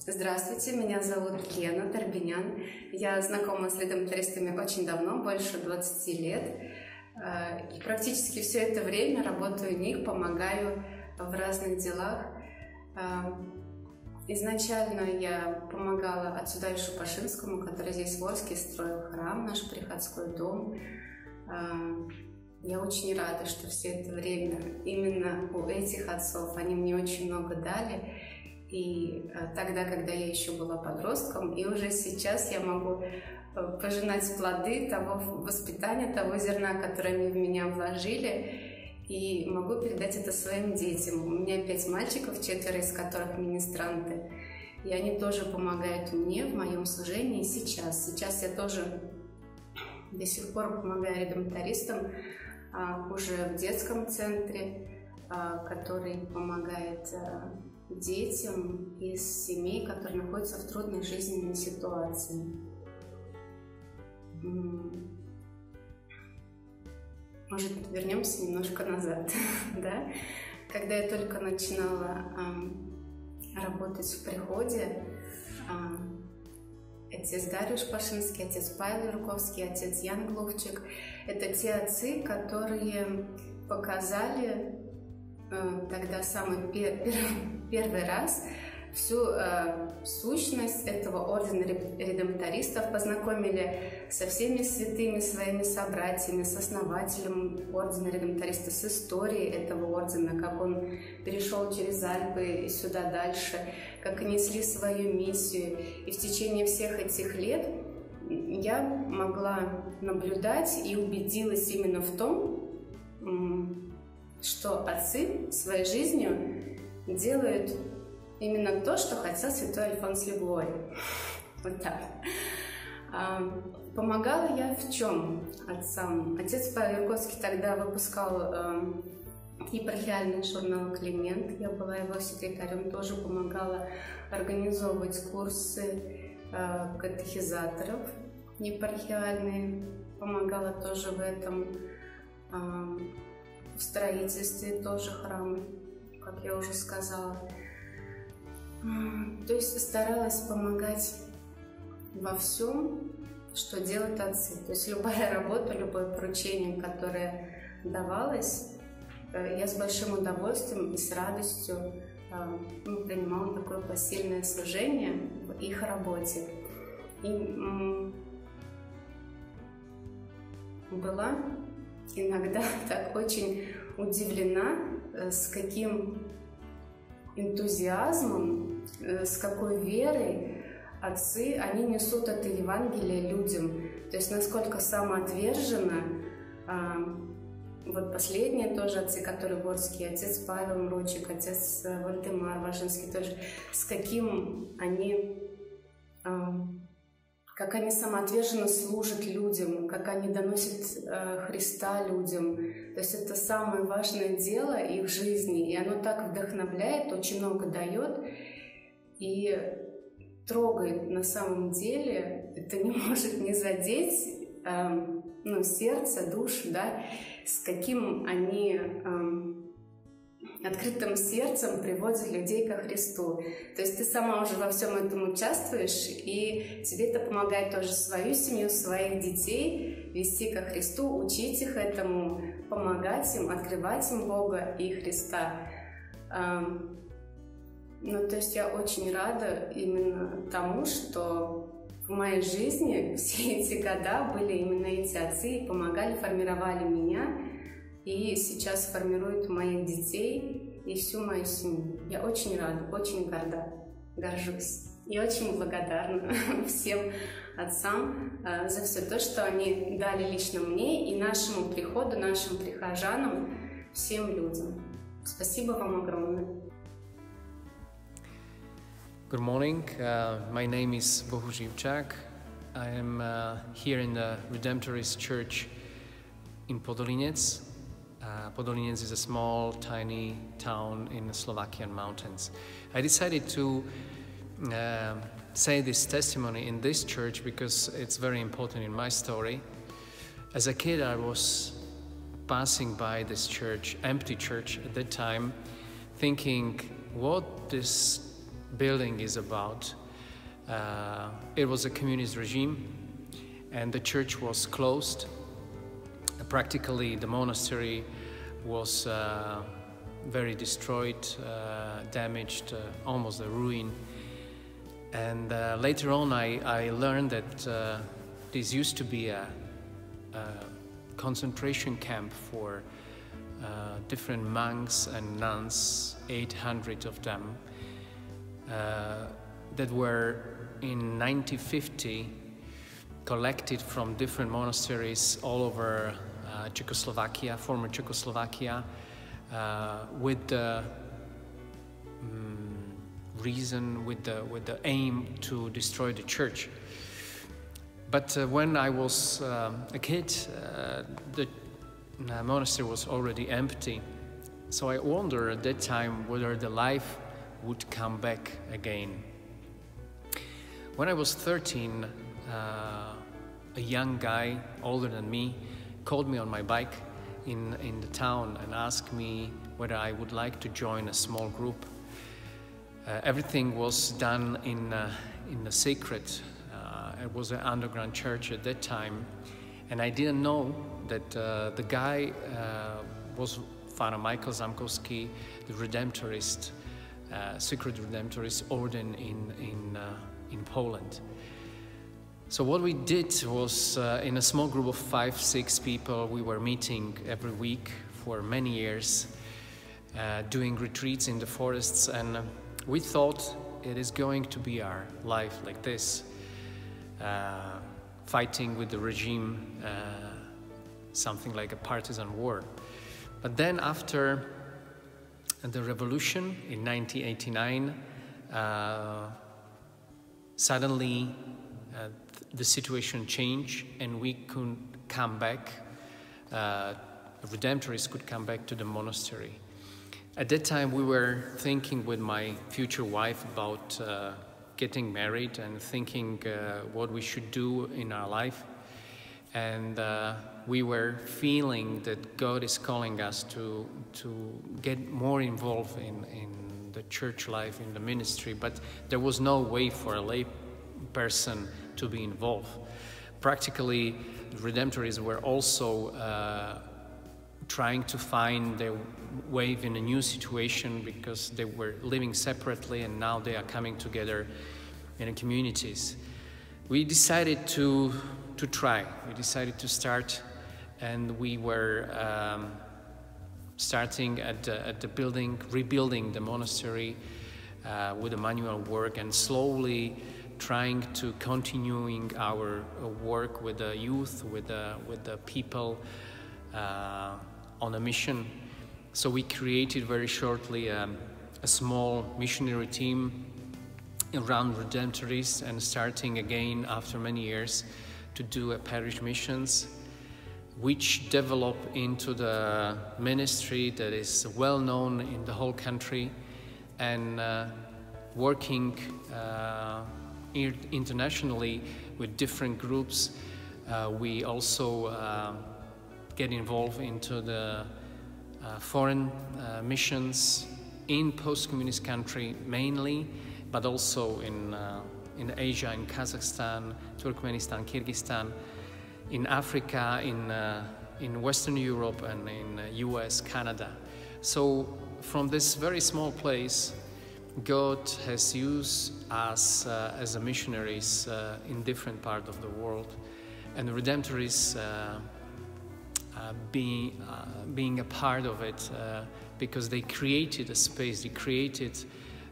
Здравствуйте, меня зовут Лена Торбинян. Я знакома с редемтористами очень давно, больше 20 лет. И практически все это время работаю у них, помогаю в разных делах. Изначально я помогала отцу Даришу Пашинскому, который здесь в Орске строил храм, наш приходской дом. Я очень рада, что все это время именно у этих отцов они мне очень много дали. И тогда, когда я еще была подростком, и уже сейчас я могу пожинать плоды того воспитания, того зерна, которое они в меня вложили, и могу передать это своим детям. У меня 5 мальчиков, 4 из которых министранты, и они тоже помогают мне в моем служении сейчас. Сейчас я тоже до сих пор помогаю редемтористам уже в детском центре, который помогает детям из семей, которые находятся в трудной жизненной ситуации. Может, вернемся немножко назад, да? Когда я только начинала работать в приходе, отец Дариуш Пашинский, отец Павел Руковский, отец Ян Гловчик – это те отцы, которые показали тогда самый первый раз всю сущность этого ордена редемтористов, познакомили со всеми святыми своими собратьями, с основателем ордена редемтористов, с историей этого ордена, как он перешел через Альпы и сюда дальше, как несли свою миссию. И в течение всех этих лет я могла наблюдать и убедилась именно в том, что отцы своей жизнью делают именно то, что хотел святой Альфонс Лигуорий. Вот так. Помогала я в чем отцам? Отец Павел Руковский тогда выпускал епархиальный журнал «Климент». Я была его секретарем, тоже помогала организовывать курсы катехизаторов епархиальные. Помогала тоже в этом. В строительстве тоже храма, как я уже сказала. То есть старалась помогать во всем, что делают отцы. То есть любая работа, любое поручение, которое давалось, я с большим удовольствием и с радостью принимала такое посильное служение в их работе. И была иногда так очень удивлена, с каким энтузиазмом, с какой верой отцы, они несут это Евангелие людям. То есть насколько самоотверженно, вот последние тоже отцы, которые в Орске, отец Павел Мрочик, отец Вальдемар Важинский тоже, с каким они... как они самоотверженно служат людям, как они доносят Христа людям. То есть это самое важное дело их жизни, и оно так вдохновляет, очень много дает и трогает на самом деле. Это не может не задеть сердце, душу, да, с каким они открытым сердцем приводит людей ко Христу. То есть ты сама уже во всем этом участвуешь, и тебе это помогает тоже свою семью, своих детей вести ко Христу, учить их этому, помогать им, открывать им Бога и Христа. То есть я очень рада именно тому, что в моей жизни все эти года были именно эти отцы, и помогали, формировали меня, и сейчас формируют моих детей и всю мою семью. Я очень рада, очень горда, горжусь. И очень благодарна всем отцам за все то, что они дали лично мне и нашему приходу, нашим прихожанам, всем людям. Спасибо вам огромное. Good morning. My name is Bohu Živčák. I am here in the Redemptorist Church in Podolinec. Podolinec is a small, tiny town in the Slovakian mountains. I decided to say this testimony in this church because it's very important in my story. As a kid, I was passing by this church, empty church at that time, thinking, what this building is about. It was a communist regime, and the church was closed. Practically, the monastery was very destroyed, damaged, almost a ruin. And later on, I learned that this used to be a concentration camp for different monks and nuns, 800 of them, that were in 1950 collected from different monasteries all over Czechoslovakia, former Czechoslovakia, with the reason, with the aim to destroy the church. But when I was a kid, the monastery was already empty. So I wondered at that time whether the life would come back again. When I was 13, a young guy, older than me, called me on my bike in the town and asked me whether I would like to join a small group. Everything was done in a secret. It was an underground church at that time, and I didn't know that the guy was Father Michael Zamkowski, the redemptorist, secret redemptorist ordained in Poland. So what we did was, in a small group of 5-6 people, we were meeting every week for many years, doing retreats in the forests, and we thought it is going to be our life like this, fighting with the regime, something like a partisan war. But then after the revolution in 1989, suddenly the situation changed and we could come back, redemptorists could come back to the monastery. At that time we were thinking with my future wife about getting married and thinking what we should do in our life. And we were feeling that God is calling us to get more involved in the church life, in the ministry, but there was no way for a lay person to be involved. Practically, the redemptorists were also trying to find their way in a new situation because they were living separately and now they are coming together in communities. We decided to try. We decided to start, and we were starting at the building, rebuilding the monastery with the manual work, and slowly trying to continuing our work with the youth, with the people on a mission. So we created very shortly a small missionary team around redemptorists, and starting again after many years to do a parish missions, which developed into the ministry that is well known in the whole country, and working internationally with different groups. We also get involved into the foreign missions in post-communist country mainly, but also in Asia, in Kazakhstan, Turkmenistan, Kyrgyzstan, in Africa, in Western Europe, and in US, Canada. So from this very small place, God has used us as a missionaries in different parts of the world, and the redemptorists being a part of it because they created a space, they created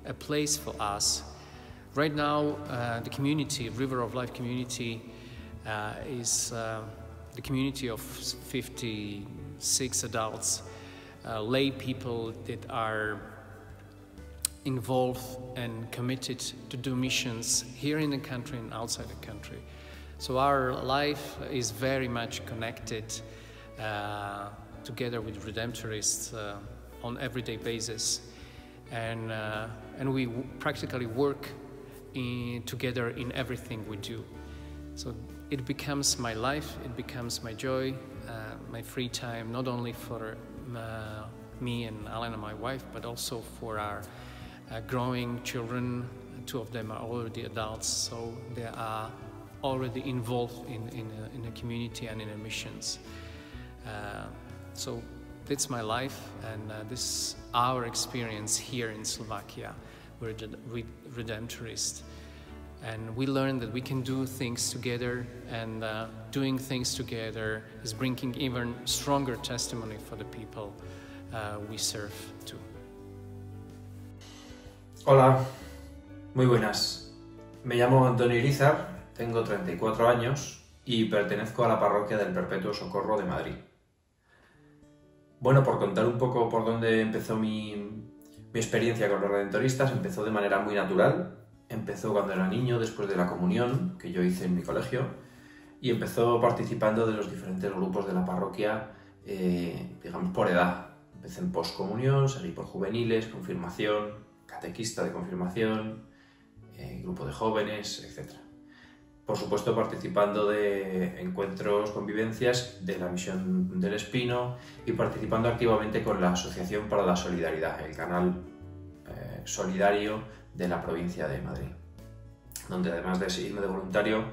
a place for us. Right now, the community, River of Life community, is the community of 56 adults, lay people that are involved and committed to do missions here in the country and outside the country. So our life is very much connected together with redemptorists on everyday basis, and we practically work together in everything we do. So it becomes my life, it becomes my joy, my free time, not only for me and Alena, my wife, but also for our growing children. 2 of them are already adults, so they are already involved in the community and in the missions. So that's my life, and this is our experience here in Slovakia with redemptorists. And we learned that we can do things together, and doing things together is bringing even stronger testimony for the people we serve too. Hola, muy buenas. Me llamo Antonio Irizar, tengo 34 años y pertenezco a la parroquia del Perpetuo Socorro de Madrid. Bueno, por contar un poco por dónde empezó mi experiencia con los redentoristas, empezó de manera muy natural. Empezó cuando era niño, después de la comunión que yo hice en mi colegio, y empezó participando de los diferentes grupos de la parroquia, digamos por edad. Empecé en poscomunión, seguí por juveniles, confirmación, catequista de confirmación, grupo de jóvenes, etc. Por supuesto participando de encuentros, convivencias de la misión del Espino y participando activamente con la Asociación para la Solidaridad, el canal solidario de la provincia de Madrid, donde además de seguirme de voluntario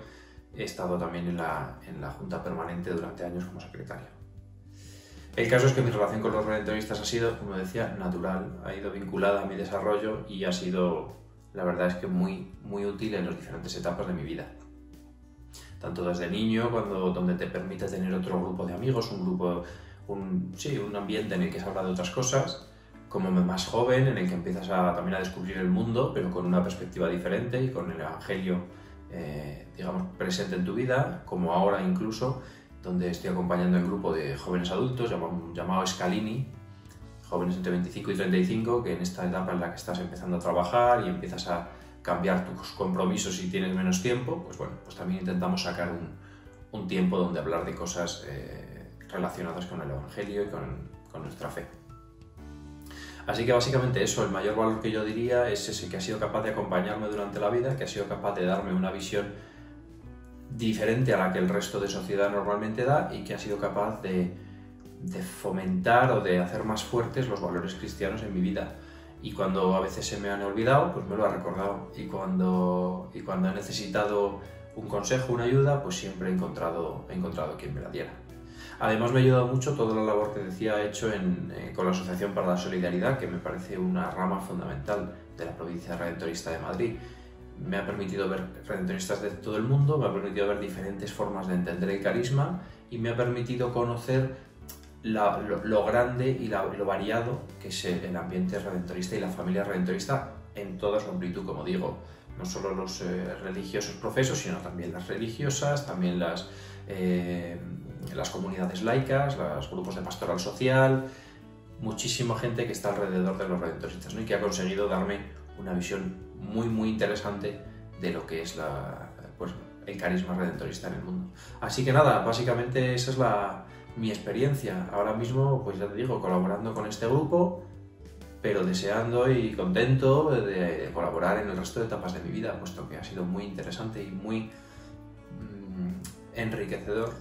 he estado también en la Junta Permanente durante años como secretario. El caso es que mi relación con los redentoristas ha sido, como decía, natural, ha ido vinculada a mi desarrollo y ha sido, la verdad es que muy útil en las diferentes etapas de mi vida. Tanto desde niño, donde te permite tener otro grupo de amigos, un ambiente en el que se habla de otras cosas, como más joven, en el que empiezas también a descubrir el mundo, pero con una perspectiva diferente y con el Evangelio, digamos, presente en tu vida, como ahora incluso, donde estoy acompañando el grupo de jóvenes adultos llamado Scalini, jóvenes entre 25 y 35, que en esta etapa en la que estás empezando a trabajar y empiezas a cambiar tus compromisos si tienes menos tiempo, pues bueno, pues también intentamos sacar un tiempo donde hablar de cosas relacionadas con el Evangelio y con nuestra fe. Así que básicamente eso, el mayor valor que yo diría es ese, que ha sido capaz de acompañarme durante la vida, que ha sido capaz de darme una visión diferente a la que el resto de sociedad normalmente da y que ha sido capaz de fomentar o de hacer más fuertes los valores cristianos en mi vida. Y cuando a veces se me han olvidado, pues me lo ha recordado. Y cuando he necesitado un consejo, una ayuda, pues siempre he encontrado quien me la diera. Además me ha ayudado mucho toda la labor que decía he hecho con la Asociación para la Solidaridad, que me parece una rama fundamental de la provincia redentorista de Madrid. Me ha permitido ver redentoristas de todo el mundo, me ha permitido ver diferentes formas de entender el carisma y me ha permitido conocer lo grande y lo variado que es el ambiente redentorista y la familia redentorista en toda su amplitud, como digo. No solo los religiosos profesos, sino también las religiosas, también las comunidades laicas, los grupos de pastoral social, muchísima gente que está alrededor de los redentoristas, ¿no? Y que ha conseguido darme una visión muy interesante de lo que es el carisma redentorista en el mundo. Así que nada, básicamente esa es mi experiencia. Ahora mismo, pues ya te digo, colaborando con este grupo, pero deseando y contento de colaborar en el resto de etapas de mi vida, puesto que ha sido muy interesante y muy enriquecedor,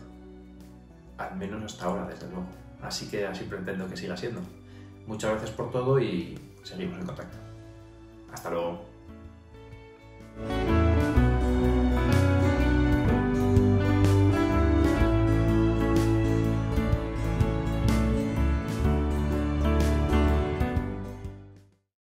al menos hasta ahora, desde luego. Así que así pretendo que siga siendo. Muchas gracias por todo y seguimos en contacto. Hasta luego.